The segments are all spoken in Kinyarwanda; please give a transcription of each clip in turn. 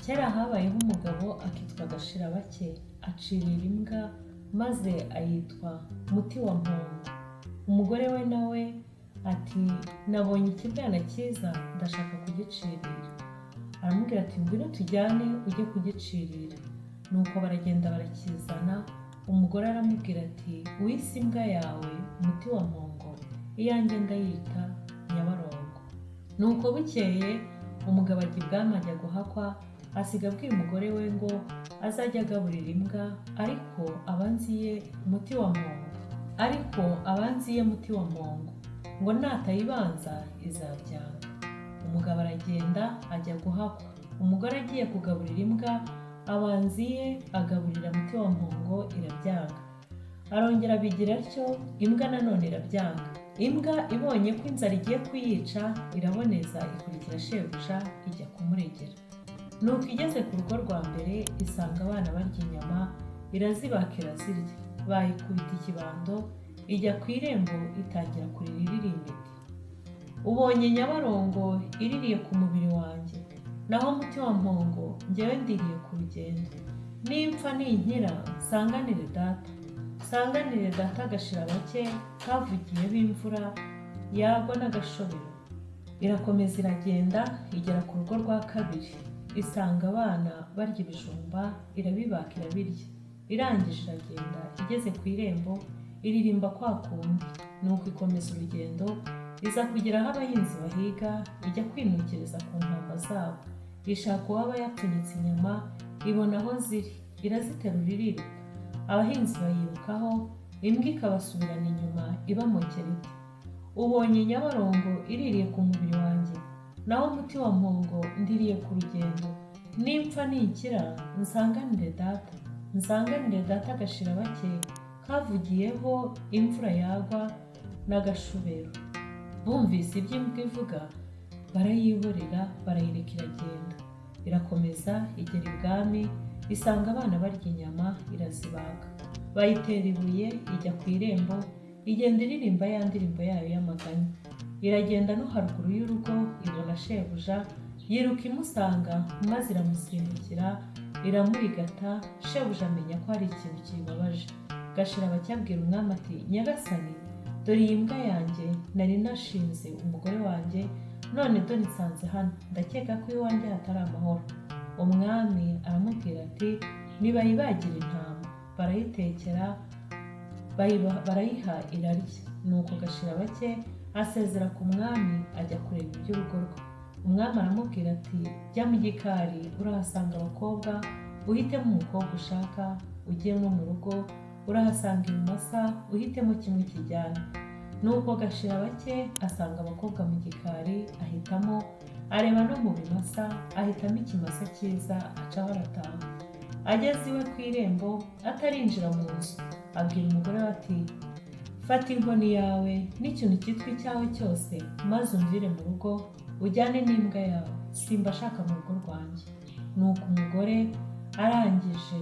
Kera habayeho umugabo akitwa Gashirabake, acirira imbwa maze ayitwa Muti wa Mpongo. Umugore we nawe ati nabonye ikibwana cyiza ndashaka kugicirira. Aramubwira ati ngwino tujyane ujye kugicirira. Nuko baragenda barakizana. Umugore aramubwira ati wise imbwa yawe Muti wa Mpongo, iyanjye ndayita Nyabarongo. Nuko bukeye umugabo ajya ibwami ajya guhakwa, asiga abwiye umugore we ngo azajya agaburira imbwa ariko abanziye Muti wa Mpongo ngo natayibanza izabyanga. Umugabo aragenda ajya guhakwa. Umugore agiye kugaburira imbwa abanziye agaburira Muti wa Mpongo irabyanga. Arongera abigira atyo, imbwa nanone irabyanga. Imbwa ibonye ko inzara igiye kuyica iraboneza ikurikira shebuja ijya kumuregera. Nuko igeze ku rugo rwa mbere isanga abana barya inyama, irazibaka irazirya. Bayikubita ikibando, ijya ku irembo itangira kurira iririmba iti ubonye Nyabarongo iririye ku mubiri wanjye, naho Muti wa Mpongo njyewe ndiriye ku rugendo. Nimpfa ninkira sanganire data Gashirabake kavugiyeho imvura yagwa n'agashobero. Irakomeza iragenda igera ku rugo rwa kabiri, isanga abana barya ibijumba, irabibaka irabirya. Irangije iragenda, igeze ku irembo iririmba kwa kundi. Nuko ikomeza urugendo iza kugera aho abahinzi bahiga, ijya kwimukiriza ku ntama zabo. Ishaka uwaba yapfunyitse inyama, ibona aho ziri, iraziterura iriruka. Abahinzi bayirukaho, imbwa ikabasubirana inyuma ibamokera iti ubonye Nyabarongo iririye ku mubiri wanjye, naho Muti wa Mpongo ndiriye ku rugendo. Nimpfa ninkira nsanganire data Gashirabake kavugiyeho imvura yagwa n'agashubero. Bumvise ibyo imbwa ivuga barayiborera, barayireka iragenda. Irakomeza igera ibwami, isanga abana barya inyama, irazibaga. Bayitera ibuye, ijya ku irembo, igenda iririmba ya ndirimbo yayo y'amaganya. Iragenda no haruguru y'urugo ibona shebuja, yiruka imusanga maze iramusimbukira, iramurigata. Shebuja amenya ko hari ikintu kibabaje. Gashirabake abwira umwami ati nyagasani, dore iyi mbwa yanjye nari nashinze umugore wanjye, none dore nsanze hano, ndakeka ko iwanjye hatari amahoro. Umwami aramubwira ati nibayibagira intama. Barayitekera barayiha irarya. Nuko Gashirabake asezera ku mwami ajya kureba iby'urugo rwe. Umwami aramubwira ati jya mu gikari urahasanga abakobwa, uhitemo umukobwa ushaka ugiyemo mu rugo. Urahasanga ibimasa, uhitemo kimwe kijyana. Nuko Gashirabake asanga abakobwa mu gikari, ahitamo, areba no mu bimasa, ahitamo ikimasa cyiza acaho arataha. Ageze iwe ku irembo atarinjira mu nzu, abwira umugore we ati fata inkoni yawe n'ikintu cyitwa icyawe cyose, maze umvire mu rugo ujyane n'imbwa yawe, simbashaka mu rugo rwanjye. Nuko umugore arangije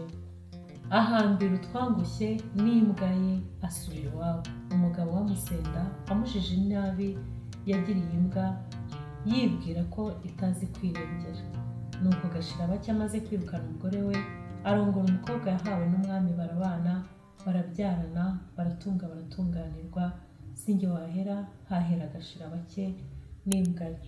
ahambira utwangushye n'imbwa ye asubira iwabo. Umugabo w'amusenda amujije inabi yagiriye imbwa, yibwira ko itazi kwirengera. Nuko Gashirabake amaze kwirukana umugore we, arongora umukobwa yahawe n'umwami, barabana, barabyarana, baratunganirwa. Sinjye wahera, hahera Gashirabake n'imbwa ye.